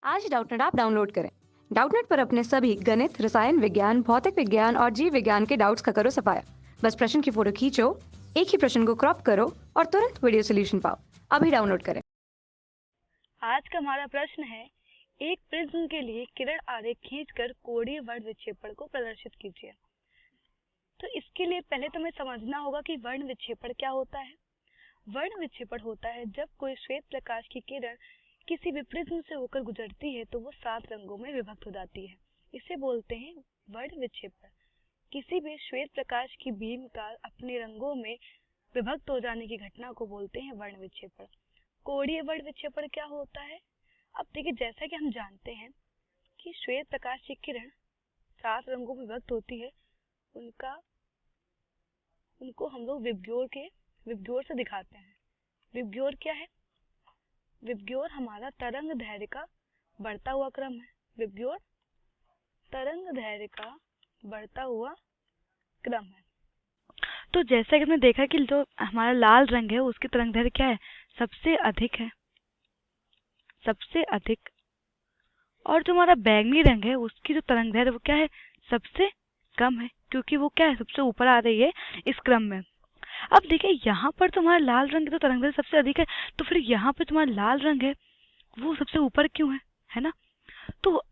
आज ही Doubtnut app download करें। Doubtnut पर अपने सभी गणित, रसायन विज्ञान, भौतिक विज्ञान और जीव विज्ञान के डाउट्स का करो सफाया। बस प्रश्न की फोटो खींचो, एक ही प्रश्न को क्रॉप करो और तुरंत वीडियो सोल्यूशन पाओ। अभी डाउनलोड करें। आज का हमारा प्रश्न है, एक प्रिज्म के लिए किरण आरेख खींचकर कोणीय वर्ण विक्षेपण को प्रदर्शित कीजिए। तो इसके लिए पहले तो हमें समझना होगा कि वर्ण विक्षेपण क्या होता है। वर्ण विक्षेपण होता है जब कोई श्वेत प्रकाश की किरण किसी भी प्रिज्म से होकर गुजरती है तो वो 7 रंगों में विभक्त हो जाती है। इसे बोलते हैं वर्ण विक्षेपण। किसी भी श्वेत प्रकाश की बीम का अपने रंगों में विभक्त हो जाने की घटना को बोलते हैं वर्ण विक्षेपण। कोणीय वर्ण विक्षेपण क्या होता है? अब देखिए, जैसा कि हम जानते हैं कि श्वेत प्रकाश की किरण 7 रंगों में विभक्त होती है, उनको हम लोग विबग्योर से दिखाते हैं। विबग्योर क्या है? विबग्योर हमारा तरंग दैर्ध्य का बढ़ता हुआ क्रम है। विबग्योर तरंग दैर्ध्य का बढ़ता हुआ क्रम है। तो जैसा कि हमने देखा कि जो हमारा लाल रंग है उसकी तरंग दैर्ध्य क्या है? सबसे अधिक है, सबसे अधिक। और जो हमारा बैंगनी रंग है उसकी जो तरंग दैर्ध्य वो क्या है? सबसे कम है, क्योंकि वो क्या है? सबसे ऊपर आ रही है इस क्रम में। अब देखिए, यहाँ पर तुम्हारा लाल रंग की तो तरंग दैर्ध्य सबसे अधिक है, तो फिर यहाँ पे तुम्हारा लाल रंग है वो सबसे ऊपर क्यों है ना? तो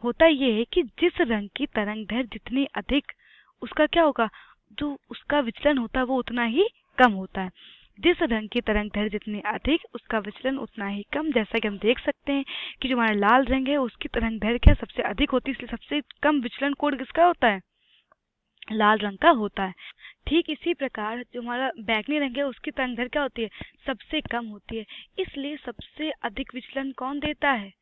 होता ये है कि जिस रंग की तरंग दैर्ध्य जितनी अधिक, उसका क्या होगा? जो उसका विचलन होता है वो उतना ही कम होता है। जिस रंग की तरंग दैर्ध्य जितनी अधिक, उसका विचलन उतना ही कम। जैसा कि हम देख सकते हैं कि जो हमारा लाल रंग है उसकी तरंग दैर्ध्य क्या सबसे अधिक होती है, इसलिए सबसे कम विचलन कोण किसका होता है? लाल रंग का होता है। ठीक इसी प्रकार जो हमारा बैंगनी रंग है उसकी तरंग दैर्ध्य क्या होती है? सबसे कम होती है, इसलिए सबसे अधिक विचलन कौन देता है?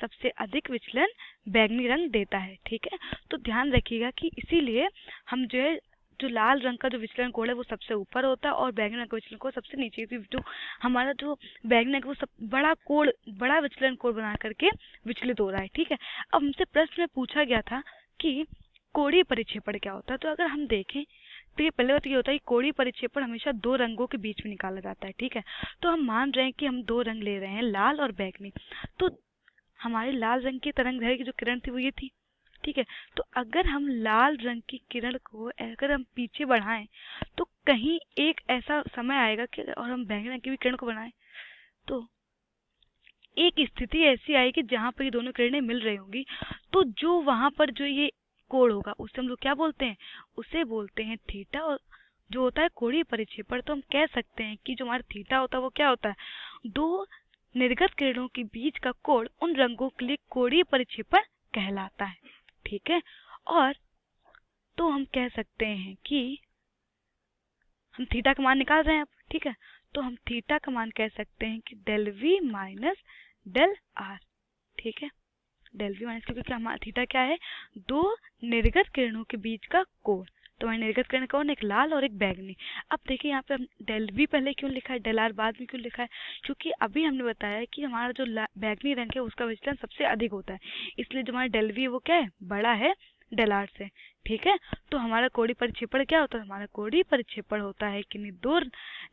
सबसे अधिक विचलन बैंगनी रंग देता है। ठीक है, तो ध्यान रखिएगा कि इसीलिए हम जो है, जो लाल रंग का जो विचलन कोण है वो सबसे ऊपर होता है और बैंगनी रंग का विचलन कोण सबसे नीचे। जो हमारा जो बैंगनी रंग वो सब बड़ा विचलन कोण बना करके विचलित हो रहा है। ठीक है, अब हमसे प्रश्न में पूछा गया था कि कोणीय परिक्षेपण क्या होता है। तो अगर हम देखें तो ये पहले बात ये होता है कि कोणीय परिक्षेपण हमेशा 2 रंगों के बीच में निकाला जाता है। ठीक है, तो हम मान रहे हैं कि हम 2 रंग ले रहे हैं, लाल और बैंगनी। तो हमारे लाल रंग की तरंग दैर्ध्य की जो किरण थी वो ये थी। ठीक है, तो अगर हम लाल रंग की किरण को अगर हम पीछे बढ़ाएं तो कहीं एक ऐसा समय आएगा कि और हम बैंगनी रंग की भी किरण को बढ़ाएं तो एक स्थिति ऐसी आएगी जहां पर ये दोनों किरणें मिल रही होंगी। तो जो वहां पर जो ये कोण होगा उसे हम लोग क्या बोलते हैं? उसे बोलते हैं थीटा। और जो होता है कोणीय परिक्षेपण, तो हम कह सकते हैं कि जो हमारा थीटा होता है वो क्या होता है? 2 निर्गत किरणों के बीच का कोण उन रंगों के लिए कोणीय परिक्षेपण कहलाता है। ठीक है, और तो हम कह सकते हैं कि हम थीटा का मान निकाल रहे हैं अब। ठीक है, तो हम थीटा का मान कह सकते हैं कि del V minus del R. ठीक है, डेल वी माइनस, क्योंकि हमारा थीटा क्या है? 2 निर्गत किरणों के बीच का कोण। तो हमारी निर्गत किरण कौन? एक लाल और एक बैंगनी। अब देखिए यहाँ पे हम डेल वी पहले क्यों लिखा है, डेल आर बाद में क्यों लिखा है? क्योंकि अभी हमने बताया कि हमारा जो बैंगनी रंग है उसका विचलन सबसे अधिक होता है, इसलिए जो हमारा डेल वी है वो क्या है? बड़ा है डेल आर से। ठीक है, तो हमारा कोणीय परिक्षेपण क्या होता है? हमारा कोणीय परिक्षेपण होता है कि 2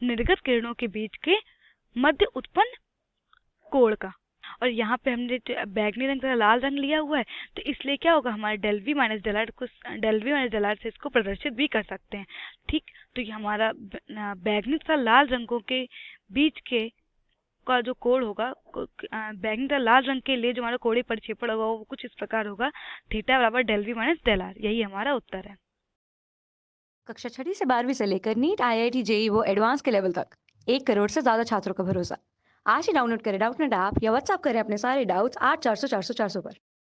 निर्गत किरणों के बीच के मध्य उत्पन्न कोण का। और यहाँ पे हमने बैंगनी रंग तथा लाल रंग लिया हुआ है, तो इसलिए क्या होगा? हमारे del V minus del R को del V minus del R से इसको प्रदर्शित भी कर सकते हैं। ठीक, तो ये हमारा बैंगनी तथा लाल रंगों के बीच के का जो कोण होगा, बैंगनी तथा लाल रंग के लिए जो हमारा कोणीय परिक्षेपण होगा वो कुछ इस प्रकार होगा, थीटा बराबर del V minus del R. यही हमारा उत्तर है। कक्षा 6 से 12वीं से लेकर नीट, IIT, JEE वो एडवांस के लेवल तक 1 करोड़ से ज्यादा छात्रों का भरोसा। आज ही डाउनलोड करें डाउटनेट ऐप या व्हाट्सएप करें अपने सारे डाउट्स 8400 400 400 पर।